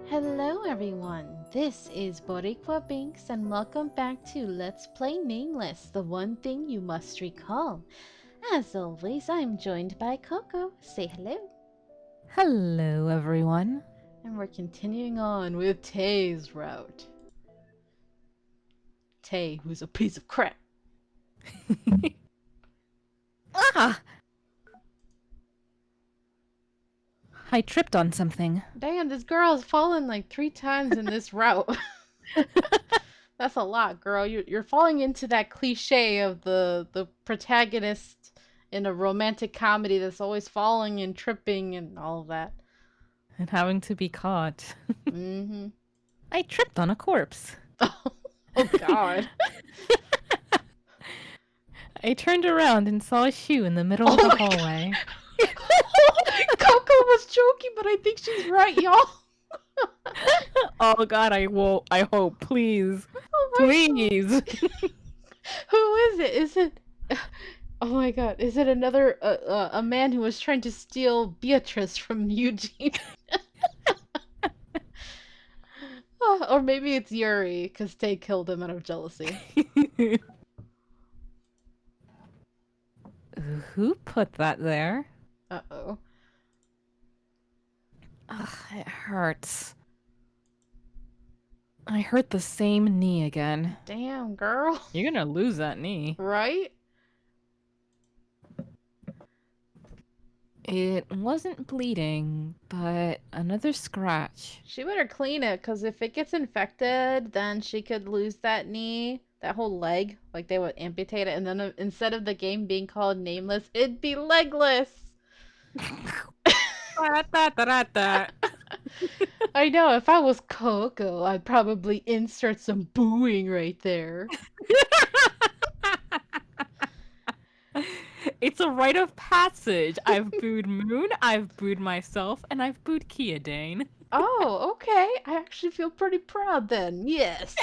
Hello everyone, this is Boricua Binks and welcome back to Let's Play Nameless, the one thing you must recall. As always, I'm joined by Coco. Say hello. Hello, everyone. And we're continuing on with Tay's route. Tay, who's a piece of crap. Ah! I tripped on something. Damn, this girl has fallen like 3 times in this route. That's a lot, girl. You're falling into that cliche of the protagonist in a romantic comedy that's always falling and tripping and all of that. And having to be caught. Mm-hmm. I tripped on a corpse. Oh God. I turned around and saw a shoe in the middle Oh of the my hallway. God. Coco was joking, but I think she's right, y'all. Oh god, I hope, please. Oh my Please. God. Who is it? Is it? Oh my God. Is it another a man who was trying to steal Beatrice from Eugene? Oh, or maybe it's Yuri, because Tay killed him out of jealousy. Who put that there? Uh-oh. Ugh, it hurts. I hurt the same knee again. Damn, girl. You're gonna lose that knee. Right? It wasn't bleeding, but another scratch. She better clean it, because if it gets infected, then she could lose that knee, that whole leg. Like, they would amputate it, and then instead of the game being called Nameless, it'd be legless. I know, if I was Coco, I'd probably insert some booing right there. It's a rite of passage. I've booed Moon, I've booed myself, and I've booed Kiadane. Oh, okay. I actually feel pretty proud then. Yes.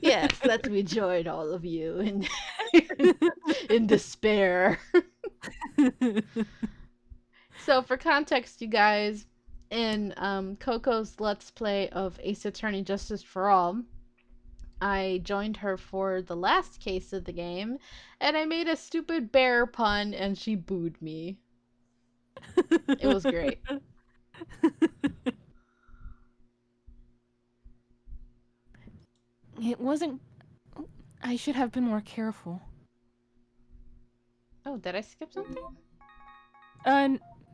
Yes, let me join all of you in despair. So, for context, you guys, in Coco's Let's Play of Ace Attorney Justice for All, I joined her for the last case of the game, and I made a stupid bear pun, and she booed me. It was great. It wasn't. I should have been more careful. Oh, did I skip something?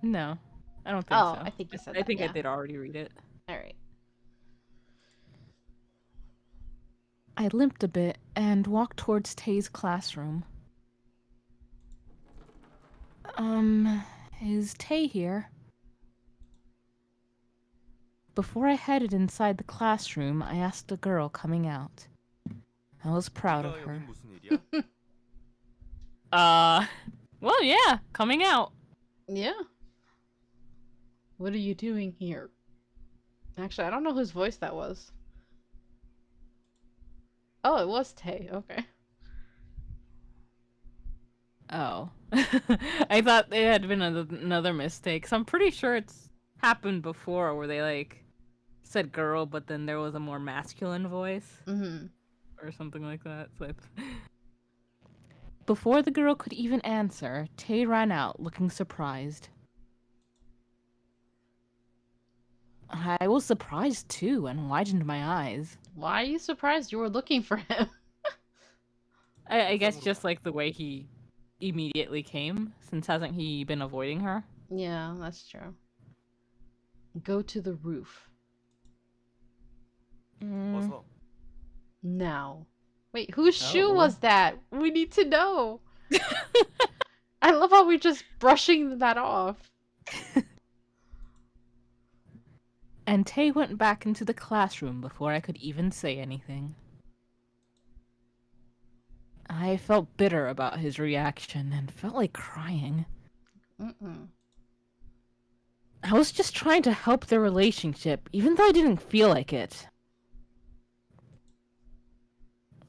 No. I don't think Oh, so. I think you said I that. think I Yeah. did already read it. All right. I limped a bit and walked towards Tay's classroom. Is Tay here? Before I headed inside the classroom, I asked a girl coming out. I was proud of her. Uh, well, yeah, coming out. Yeah. What are you doing here? Actually, I don't know whose voice that was. Oh, it was Tay. Okay. Oh. I thought it had been another mistake. So I'm pretty sure it's happened before where they, like, said girl, but then there was a more masculine voice. Mm-hmm. Or something like that. So Before the girl could even answer, Tay ran out, looking surprised. I was surprised too and widened my eyes. Why are you surprised you were looking for him? I guess just like the way he immediately came, since hasn't he been avoiding her? Yeah, that's true. Go to the roof. Mm, Now. Wait, whose shoe oh. was that? We need to know. I love how we're just brushing that off. And Tay went back into the classroom before I could even say anything. I felt bitter about his reaction and felt like crying. Mm-mm. I was just trying to help their relationship, even though I didn't feel like it.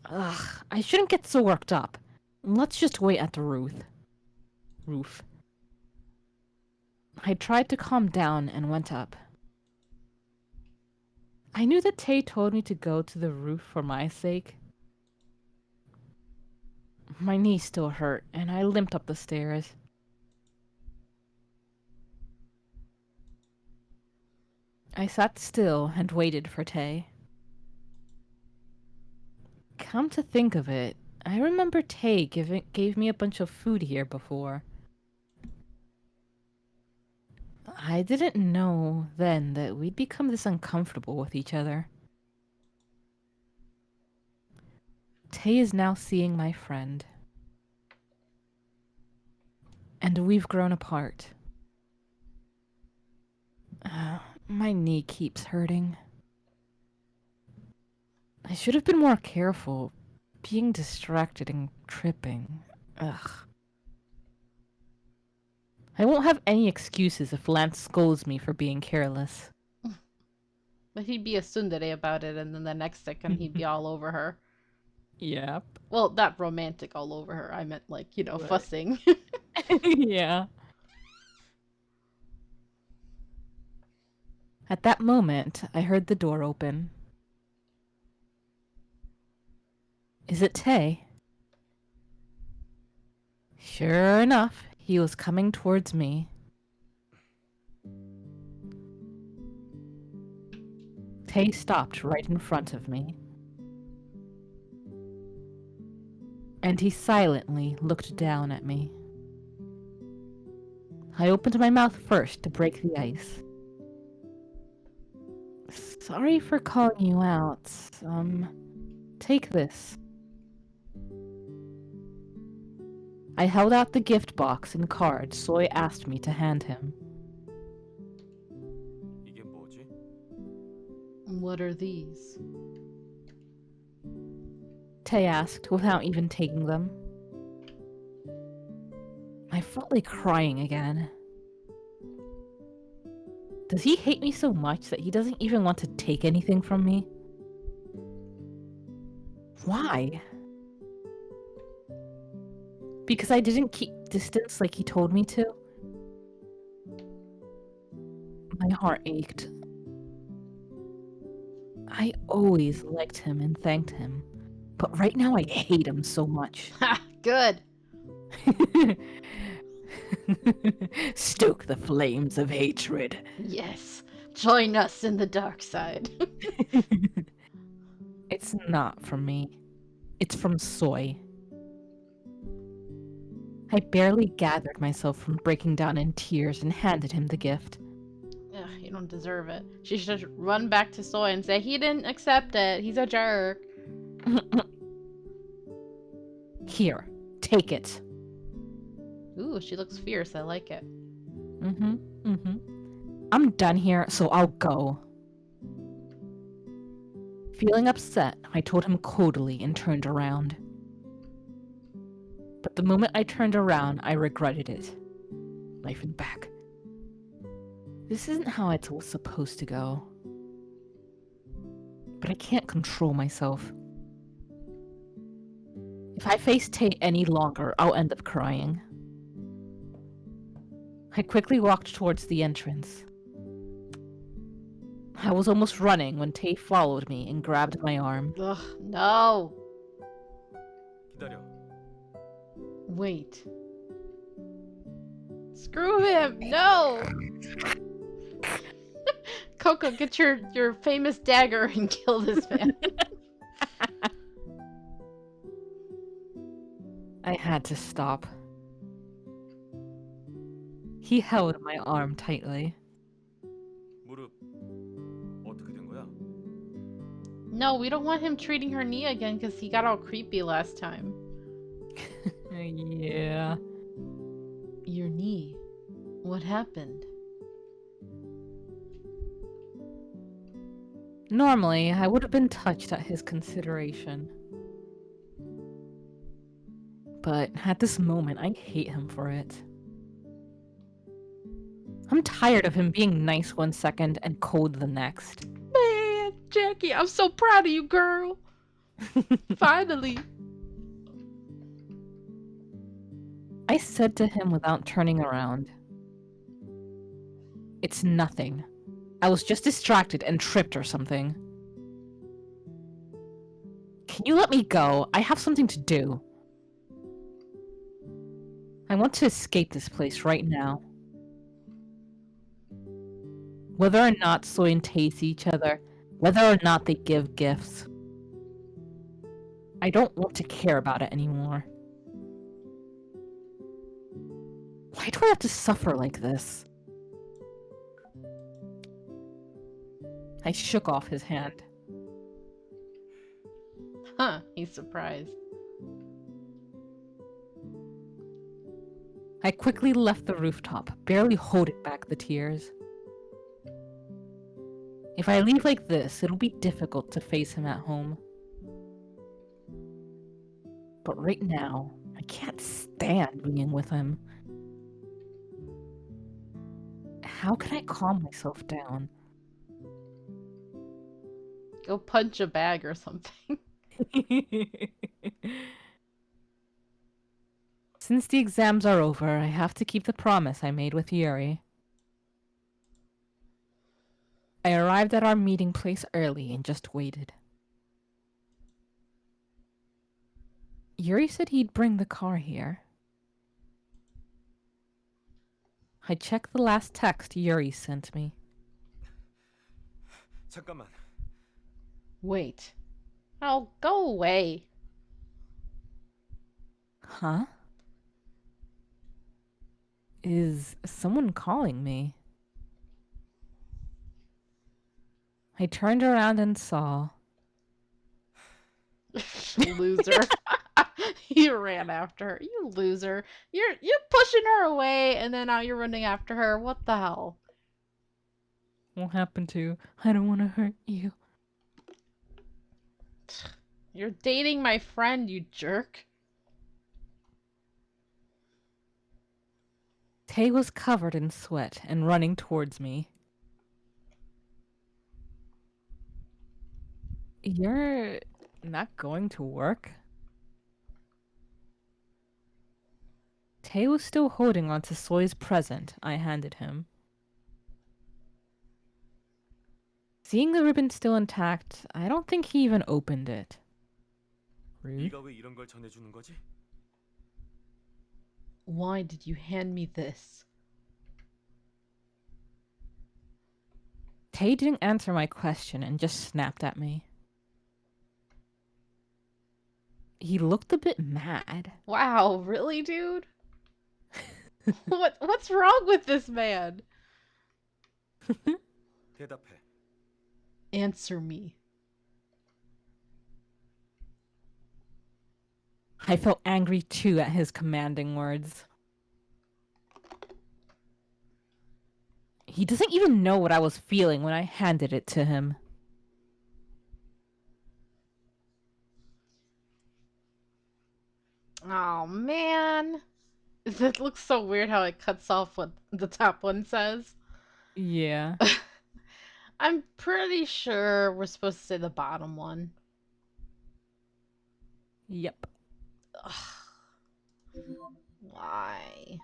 Ugh, I shouldn't get so worked up. Let's just wait at the roof. I tried to calm down and went up. I knew that Tay told me to go to the roof for my sake. My knee still hurt, and I limped up the stairs. I sat still and waited for Tay. Come to think of it, I remember Tay gave me a bunch of food here before. I didn't know then that we'd become this uncomfortable with each other. Tay is now seeing my friend. And we've grown apart. My knee keeps hurting. I should have been more careful. Being distracted and tripping. Ugh. I won't have any excuses if Lance scolds me for being careless. But he'd be a tsundere about it, and then the next second he'd be all over her. Yep. Well, not romantic all over her. I meant like, right. Fussing. Yeah. At that moment, I heard the door open. Is it Tay? Sure enough, he was coming towards me. Tay stopped right in front of me. And he silently looked down at me. I opened my mouth first to break the ice. Sorry for calling you out. Take this. I held out the gift box and card Soy asked me to hand him. 이게 뭐지? What are these? Tay asked without even taking them. I felt like crying again. Does he hate me so much that he doesn't even want to take anything from me? Why? Because I didn't keep distance like he told me to? My heart ached. I always liked him and thanked him, but right now I hate him so much. Ha! Good! Stoke the flames of hatred. Yes. Join us in the dark side. It's not from me. It's from Soy. I barely gathered myself from breaking down in tears and handed him the gift. Ugh, you don't deserve it. She should run back to Soy and say, he didn't accept it. He's a jerk. Here, take it. Ooh, she looks fierce. I like it. I'm done here, so I'll go. Feeling upset, I told him coldly and turned around. But the moment I turned around, I regretted it. Knife in back. This isn't how it was supposed to go. But I can't control myself. If I face Tate any longer, I'll end up crying. I quickly walked towards the entrance. I was almost running when Tay followed me and grabbed my arm. Ugh, no. 기다려. Wait. Screw him! No! Coco, get your famous dagger and kill this man. I had to stop. He held my arm tightly. 무릎 어떻게 된 거야? No, we don't want him treating her knee again because he got all creepy last time. Yeah. Your knee. What happened? Normally, I would have been touched at his consideration. But at this moment, I hate him for it. I'm tired of him being nice one second and cold the next. Man, Jackie, I'm so proud of you, girl. Finally. I said to him without turning around. It's nothing. I was just distracted and tripped or something. Can you let me go? I have something to do. I want to escape this place right now. Whether or not Soy and Tay see each other, whether or not they give gifts, I don't want to care about it anymore. Why do I have to suffer like this? I shook off his hand. Huh, he's surprised. I quickly left the rooftop, barely holding back the tears. If I leave like this, it'll be difficult to face him at home. But right now, I can't stand being with him. How can I calm myself down? Go punch a bag or something. Since the exams are over, I have to keep the promise I made with Yuri. I arrived at our meeting place early and just waited. Yuri said he'd bring the car here. I checked the last text Yuri sent me. 잠깐만. Wait. Oh, go away. Huh? Is someone calling me? I turned around and saw... Loser. You ran after her. You loser. You're pushing her away and then now you're running after her. What the hell? What happened to? I don't want to hurt you. You're dating my friend, you jerk. Tay was covered in sweat and running towards me. You're not going to work? Tay was still holding onto Soy's present I handed him. Seeing the ribbon still intact, I don't think he even opened it. Rude. 네가 왜 이런 걸 전해주는 거지? Why did you hand me this? Tay didn't answer my question and just snapped at me. He looked a bit mad. Wow, really, dude? What's wrong with this man? 대답해. Answer me. I felt angry too at his commanding words. He doesn't even know what I was feeling when I handed it to him. Oh, man. It looks so weird how it cuts off what the top one says. Yeah. I'm pretty sure we're supposed to say the bottom one. Yep. Ugh. Why?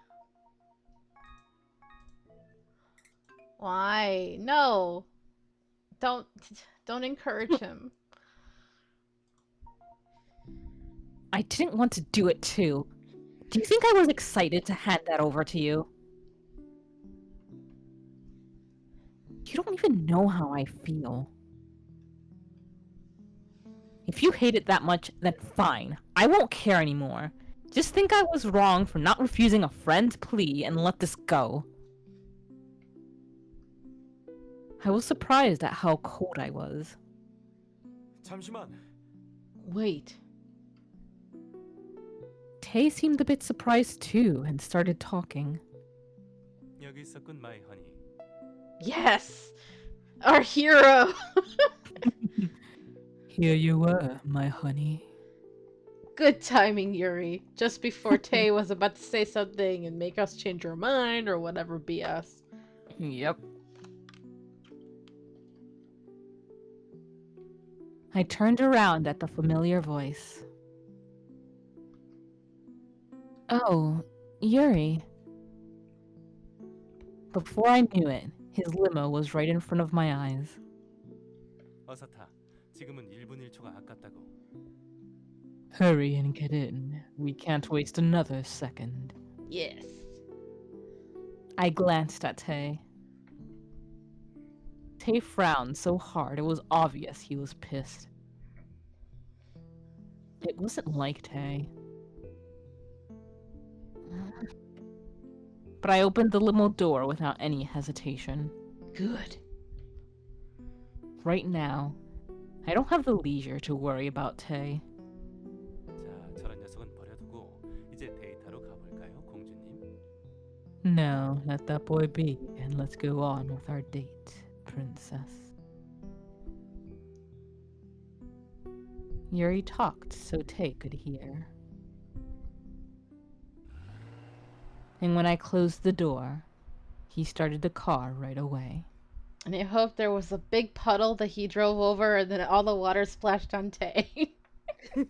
Why? No. Don't encourage him. I didn't want to do it too. Do you think I was excited to hand that over to you? You don't even know how I feel. If you hate it that much, then fine. I won't care anymore. Just think I was wrong for not refusing a friend's plea and let this go. I was surprised at how cold I was. 잠시만. Wait. Tay seemed a bit surprised too and started talking. 여기 있었군, my honey. Yes! Our hero! Here you were, my honey. Good timing, Yuri. Just before Tay was about to say something and make us change our mind or whatever BS. Yep. I turned around at the familiar voice. Oh, Yuri. Before I knew it, his limo was right in front of my eyes. 어서 타. 지금은 1분 1초가 아깝다고. Hurry and get in. We can't waste another second. Yes. I glanced at Tay. Tay frowned so hard it was obvious he was pissed. It wasn't like Tay. But I opened the limo door without any hesitation. Good. Right now, I don't have the leisure to worry about Tay. 자, 저런 녀석은 버려두고 이제 데이터로 가볼까요, 공주님? No, let that boy be, and let's go on with our date, princess. Yuri talked so Tay could hear. And when I closed the door, he started the car right away. And I hope there was a big puddle that he drove over and then all the water splashed on Tay.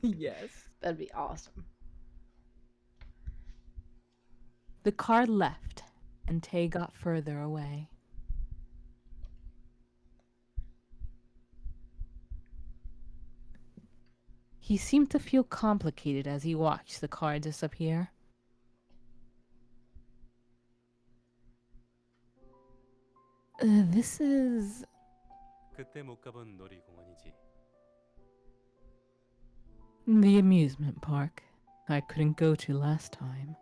Yes. That'd be awesome. The car left, and Tay got further away. He seemed to feel complicated as he watched the car disappear. This is... 그때 못 가본 놀이공원이지. the amusement park I couldn't go to last time.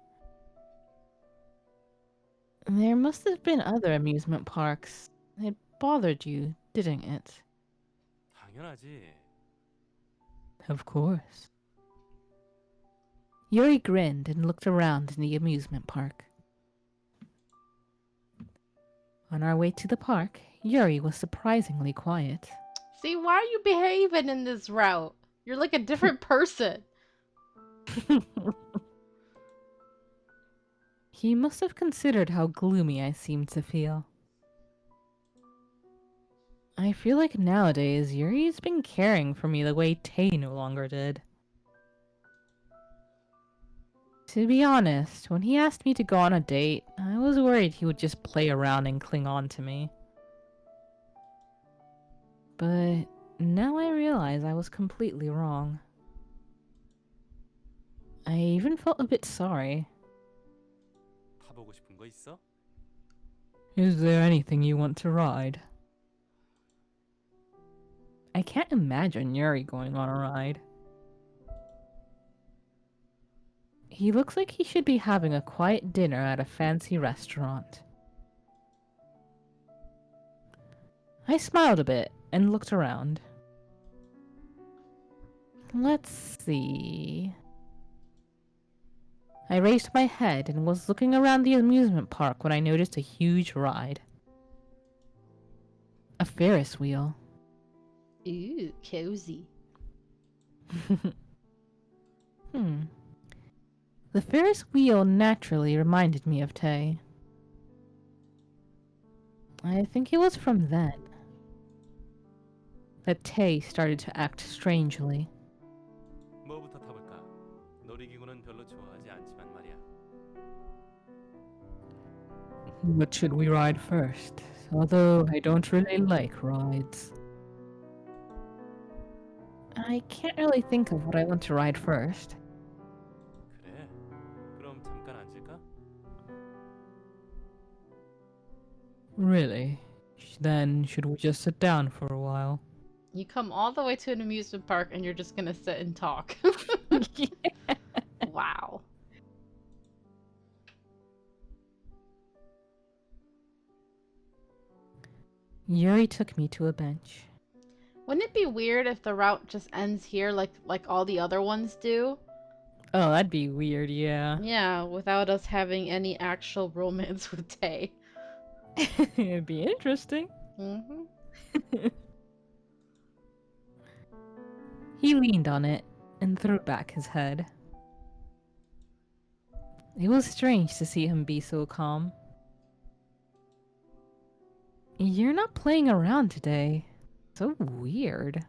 There must have been other amusement parks. It bothered you, didn't it? 당연하지. Of course. Yuri grinned and looked around in the amusement park. On our way to the park, Yuri was surprisingly quiet. See, why are you behaving in this route? You're like a different person. He must have considered how gloomy I seemed to feel. I feel like nowadays Yuri's been caring for me the way Tay no longer did. To be honest, when he asked me to go on a date, I was worried he would just play around and cling on to me. But now I realize I was completely wrong. I even felt a bit sorry. 타보고 싶은 거 있어? Is there anything you want to ride? I can't imagine Yuri going on a ride. He looks like he should be having a quiet dinner at a fancy restaurant. I smiled a bit and looked around. Let's see. I raised my head and was looking around the amusement park when I noticed a huge ride. A Ferris wheel. Ooh, cozy. The Ferris wheel naturally reminded me of Tay. I think it was from then that Tay started to act strangely. 뭐부터 타볼까? 놀이기구는 별로 좋아하지 않지만 말이야. What should we ride first? Although I don't really like rides. I can't really think of what I want to ride first. 그래? 그럼 잠깐 앉을까? Really? Then should we just sit down for a while? You come all the way to an amusement park and you're just gonna sit and talk. Wow. Yuri took me to a bench. Wouldn't it be weird if the route just ends here like all the other ones do? Oh, that'd be weird, yeah. Yeah, without us having any actual romance with Tay. It'd be interesting. Mm-hmm. He leaned on it and threw back his head. It was strange to see him be so calm. You're not playing around today. So weird.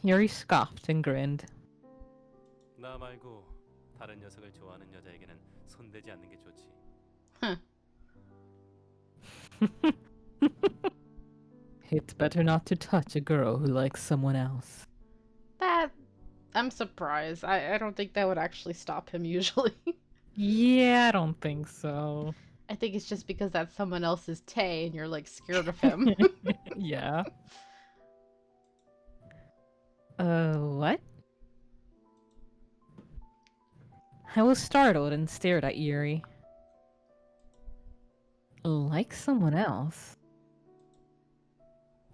Yuri scoffed and grinned. 나 말고 다른 녀석을 좋아하는 여자에게는 손대지 않는 게 좋지. It's better not to touch a girl who likes someone else. That I'm surprised. I don't think that would actually stop him usually. Yeah, I don't think so. I think it's just because that someone else is Tay and you're like scared of him. Yeah. What? I was startled and stared at Yuri. Like someone else?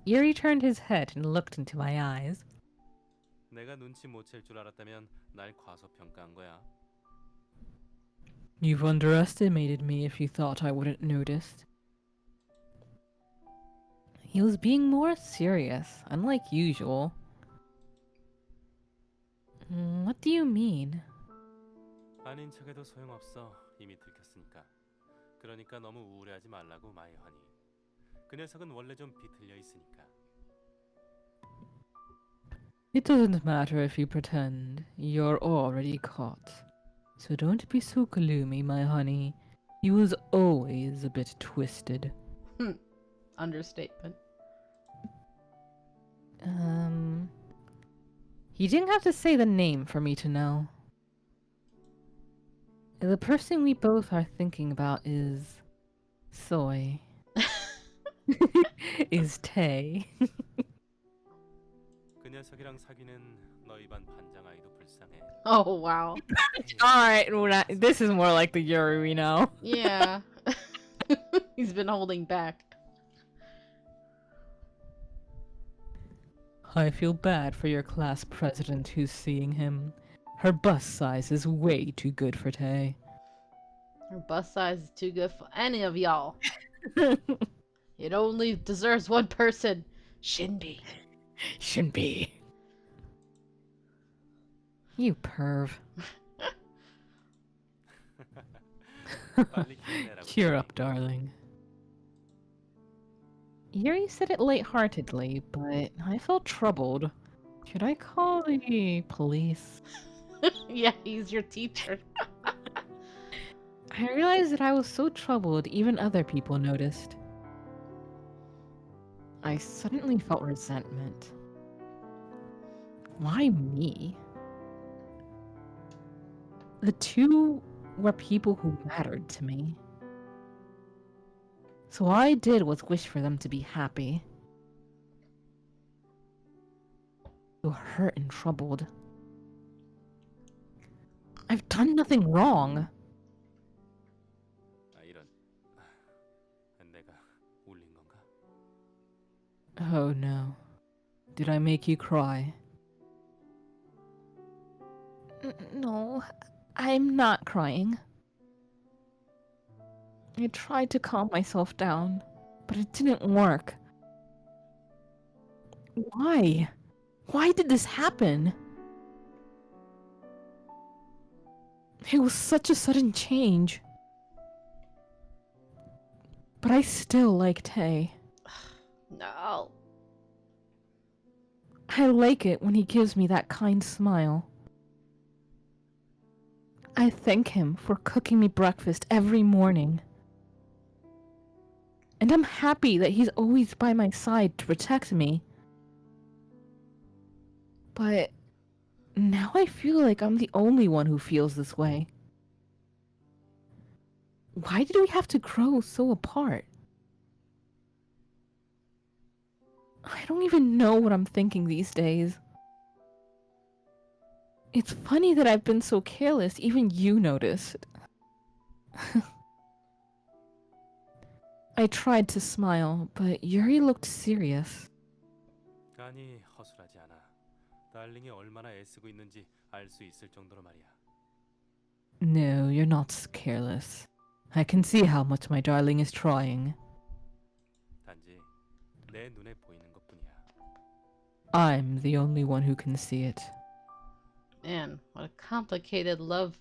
Yuri turned his head and looked into my eyes. 내가 눈치 못 챌 줄 알았다면 날 과소평가한 거야. You've underestimated me if you thought I wouldn't notice. He was being more serious, unlike usual. What do you mean? 아닌 척해도 소용없어. 이미 들켰으니까. 그러니까 너무 우울해하지 말라고 마이 허니. 그 녀석은 원래 좀 비틀려 있으니까. It doesn't matter if you pretend. You're already caught. So don't be so gloomy, my honey. He was always a bit twisted. Understatement. You didn't have to say the name for me to know. The person we both are thinking about is Soy. is Tay. 그 녀석이랑 사귀는 너희 반 반장 아이도 불쌍해. Oh wow. Alright, this is more like the Yuri we know. Yeah. He's been holding back. I feel bad for your class president who's seeing him. Her bust size is way too good for Tay. Her bust size is too good for any of y'all. It only deserves one person. Shinbi. Shouldn't be. You perv. 빨리 기운내라고. Cheer up, darling. Yuri said it lightheartedly, but I felt troubled. Should I call the police? Yeah, he's your teacher. I realized that I was so troubled, even other people noticed. I suddenly felt resentment. Why me? The two were people who mattered to me. So all I did was wish for them to be happy. So hurt and troubled. I've done nothing wrong. 아 이런. 내가 울린 건가? Oh no. Did I make you cry? No, I'm not crying. I tried to calm myself down, but it didn't work. Why? Why did this happen? It was such a sudden change. But I still like Tay. No. I like it when he gives me that kind smile. I thank him for cooking me breakfast every morning. And I'm happy that he's always by my side to protect me. But now I feel like I'm the only one who feels this way. Why did we have to grow so apart? I don't even know what I'm thinking these days. It's funny that I've been so careless, even you noticed. I tried to smile, but Yuri looked serious. 아니 허술하지 않아. 달링이 얼마나 애쓰고 있는지 알 수 있을 정도로 말이야. No, you're not careless. I can see how much my darling is trying. 단지 내 눈에 보이는 것뿐이야. I'm the only one who can see it. Man, what a complicated love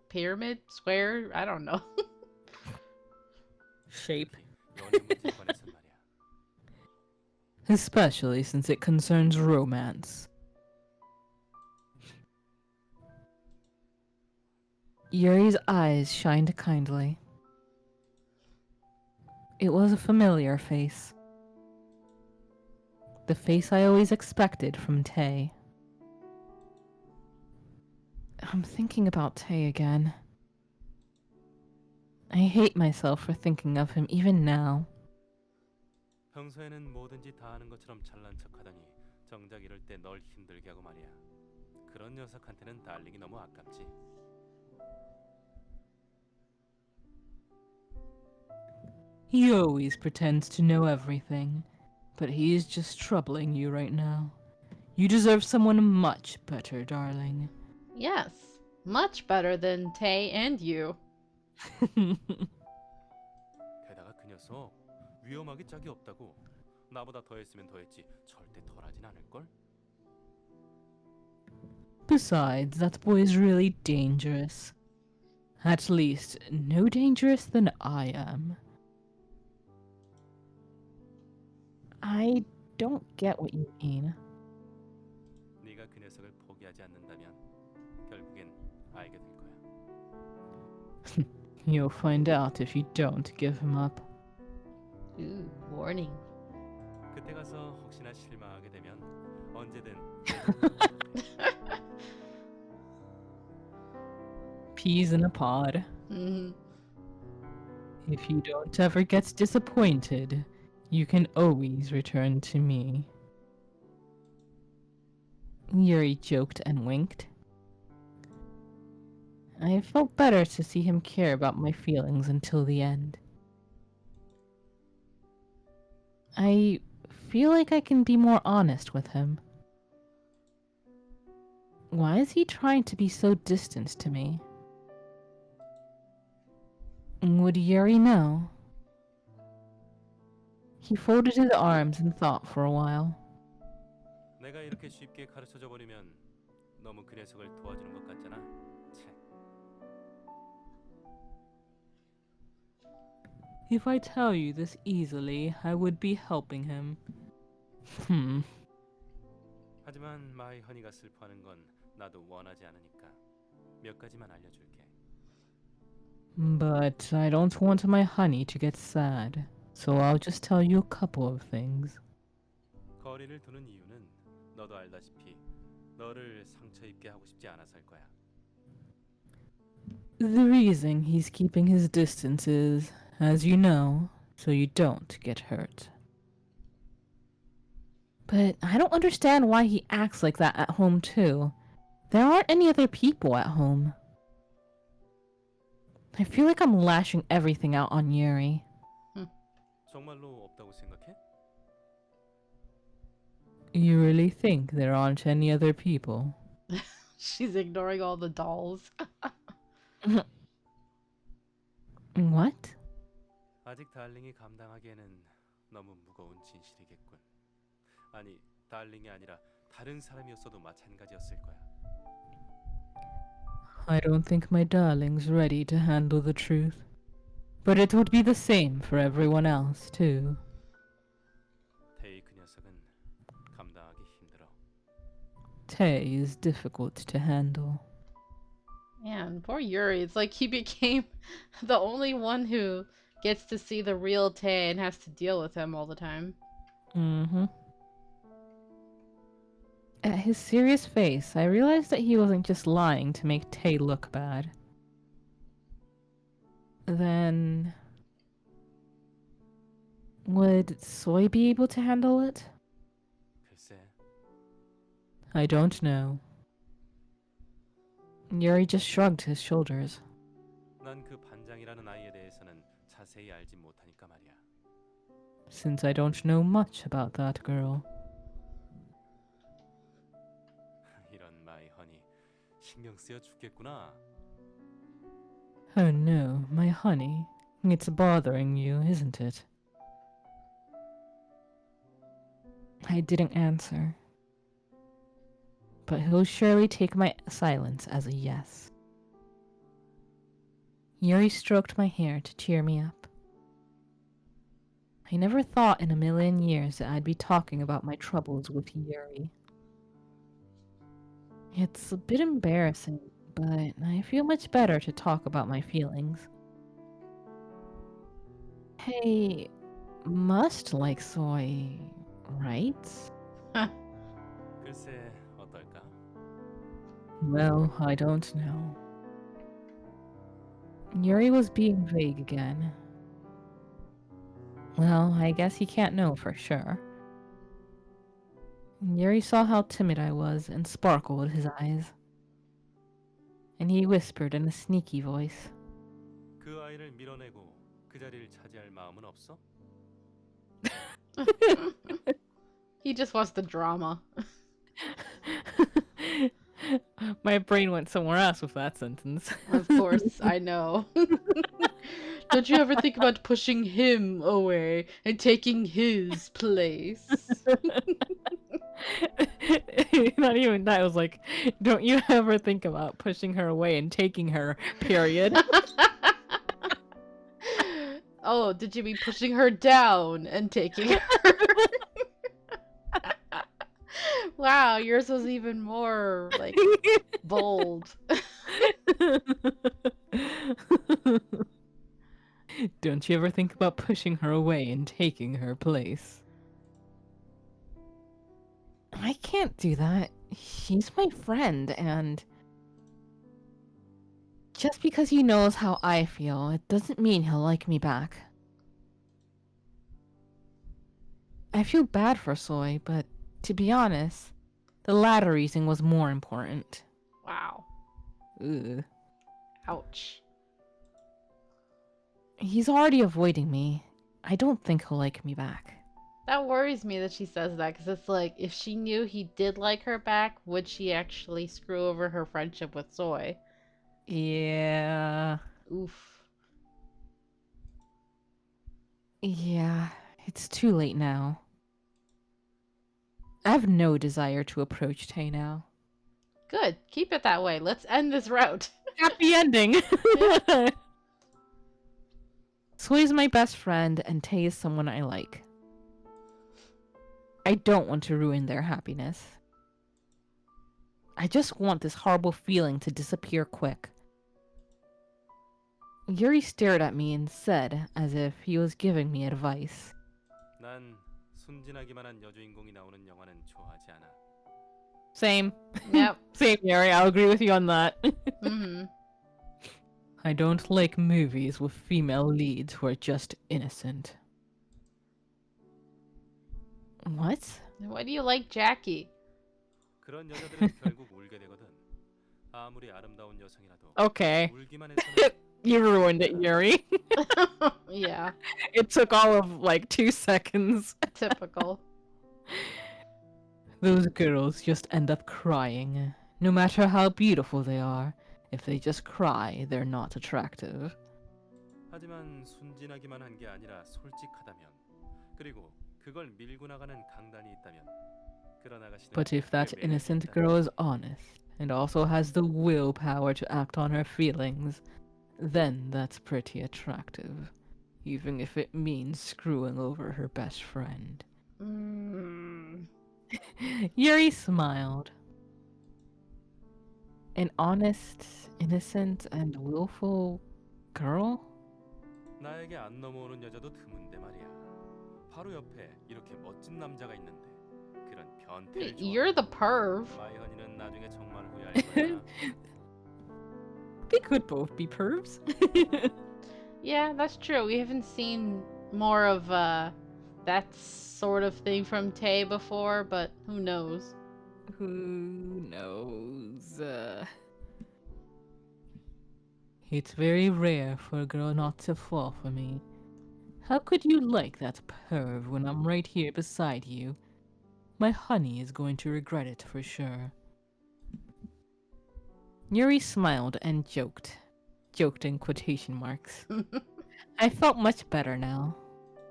pyramid? Square? I don't know. Shape. 연애 문제에 관해선 말이야. Especially since it concerns romance. Yuri's eyes shined kindly. It was a familiar face. The face I always expected from Tay. I'm thinking about Tay again. I hate myself for thinking of him even now. 평소에는 뭐든지 다 아는 것처럼 잘난 척하더니 정작 이럴 때 널 힘들게 하고 말이야. 그런 녀석한테는 달링이 너무 아깝지. He always pretends to know everything, but he is just troubling you right now. You deserve someone much better, darling. Yes, much better than Tay and you. 게다가 그 녀석 위험하게 짝이 없다고. 나보다 더했으면 더했지 절대 덜하진 않을걸? Besides, that boy is really dangerous. At least, no dangerous than I am. I don't get what you mean. 네가 그 녀석을 포기하지 않는다면 결국엔 알게 될 거야. You'll find out if you don't give him up. Ooh, warning. 그때 가서 혹시나 실망하게 되면 언제든 Peas in a pod. Mhm. If you don't ever get disappointed, you can always return to me. Yuri joked and winked. I felt better to see him care about my feelings until the end. I feel like I can be more honest with him. Why is he trying to be so distant to me? Would Yuri know? He folded his arms and thought for a while. 내가 이렇게 쉽게 가르쳐줘 버리면 너무 그 녀석을 도와주는 것 같잖아. 채. If I tell you this easily, I would be helping him. 하지만 마이 허니가 슬퍼하는 건 나도 원하지 않으니까 몇 가지만 알려줄게. But I don't want my honey to get sad, so I'll just tell you a couple of things. 거리를 두는 이유는 너도 알다시피 너를 상처 입게 하고 싶지 않아서일 거야. The reason he's keeping his distance is, as you know, so you don't get hurt. But I don't understand why he acts like that at home too. There aren't any other people at home. I feel like I'm lashing everything out on Yuri. 정말로 없다고 생각해? You really think there aren't any other people? She's ignoring all the dolls. What? 아직 달링이 감당하기에는 너무 무거운 진실이겠군. 아니, 달링이 아니라 다른 사람이었어도 마찬가지였을 거야. I don't think my darling's ready to handle the truth. But it would be the same for everyone else, too. 테이 그 녀석은 감당하기 힘들어. Tay is difficult to handle. Man, poor Yuri. It's like he became the only one who gets to see the real Tay and has to deal with him all the time. Mm-hmm. At his serious face, I realized that he wasn't just lying to make Tay look bad. Then... would Soy be able to handle it? 글쎄, I don't know. Yuri just shrugged his shoulders. 난 그 반장이라는 아이에 대해서는 자세히 알지 못하니까 말이야. Since I don't know much about that girl. 이런 마이 허니, 신경 쓰여 죽겠구나. Oh no, my honey. It's bothering you, isn't it? I didn't answer. But he'll surely take my silence as a yes. Yuri stroked my hair to cheer me up. I never thought in a million years that I'd be talking about my troubles with Yuri. It's a bit embarrassing, but I feel much better to talk about my feelings. Hey, must like Soy, right? 글쎄, 어떨까? Well, I don't know. Yuri was being vague again. Well, I guess he can't know for sure. Yuri saw how timid I was and sparkled his eyes. And he whispered in a sneaky voice. 그 아이를 밀어내고 그 자리를 차지할 마음은 없어? He just wants the drama. My brain went somewhere else with that sentence. Of course, I know. Don't you ever think about pushing him away and taking his place? Not even that. It was like, don't you ever think about pushing her away and taking her, period. Oh, did you mean pushing her down and taking her? Wow, yours was even more, like, bold. Don't you ever think about pushing her away and taking her place? I can't do that. She's my friend, and just because he knows how I feel, it doesn't mean he'll like me back. I feel bad for Soy, but to be honest, the latter reason was more important. Wow. Ugh. Ouch. He's already avoiding me. I don't think he'll like me back. That worries me that she says that, because it's like, if she knew he did like her back, would she actually screw over her friendship with Soy? Yeah. Oof. Yeah, it's too late now. I have no desire to approach Tay now. Good. Keep it that way. Let's end this route. Happy ending! Soy's my best friend, and Tay is someone I like. I don't want to ruin their happiness. I just want this horrible feeling to disappear quick. Yuri stared at me and said, as if he was giving me advice. 난 순진하기만 한 여주인공이 나오는 영화는 좋아하지 않아. Same. Yep. Same, Yuri. I'll agree with you on that. Mm-hmm. I don't like movies with female leads who are just innocent. What? Why do you like Jackie? 그런 여자들은 결국 울게 되거든. 아무리 아름다운 여성이라도 Okay. 울기만 해서는 You ruined it, Yuri. Yeah, It took all of like 2 seconds. typical. Those girls just end up crying. No matter how beautiful they are, if they just cry, they're not attractive. 하지만 순진하기만 한 게 아니라 솔직하다면 그리고 그걸 밀고 나가는 강단이 있다면 그런 아가씨들 But if that innocent girl is honest and also has the willpower to act on her feelings, then that's pretty attractive, even if it means screwing over her best friend. Mm. Yuri smiled. An honest, innocent, and willful girl? 나에게 안 넘어오는 여자도 드문데 말이야. 바로 옆에 이렇게 멋진 남자가 있는데 그런 변태를 You're the perv. 마이허니는 나중에 정말 후회할 거야. They could both be pervs. Yeah, that's true. We haven't seen more of that sort of thing from Tay before, but who knows? Who knows? It's very rare for a girl not to fall for me. How could you like that perv when I'm right here beside you? My honey is going to regret it for sure. Yuri smiled and joked. Joked in quotation marks. I felt much better now.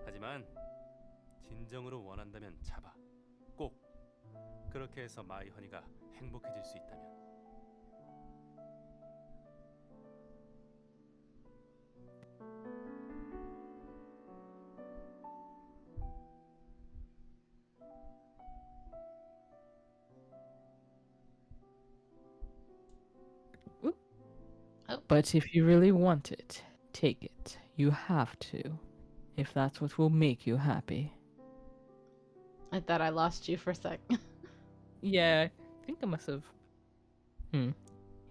하지만 진정으로 원한다면 잡아. 꼭. 그렇게 해서 마이허니가 행복해질 수 있다면. But if you really want it, take it. You have to. If that's what will make you happy. I thought I lost you for a sec. Yeah, I think I must have.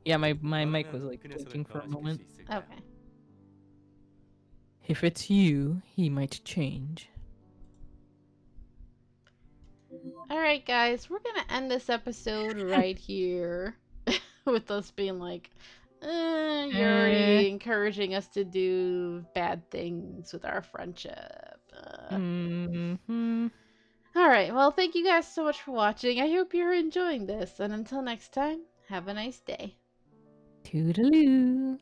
Yeah, my mic was 너라면 like 그 녀석을 blinking for a 변화시킬 수 moment. 있을까? Okay. If it's you, he might change. Alright, guys, we're gonna end this episode right here with us being like, Eh. Yuri encouraging us to do bad things with our friendship. Hmm. Alright, well, thank you guys so much for watching. I hope you're enjoying this, and until next time, have a nice day. Toodaloo.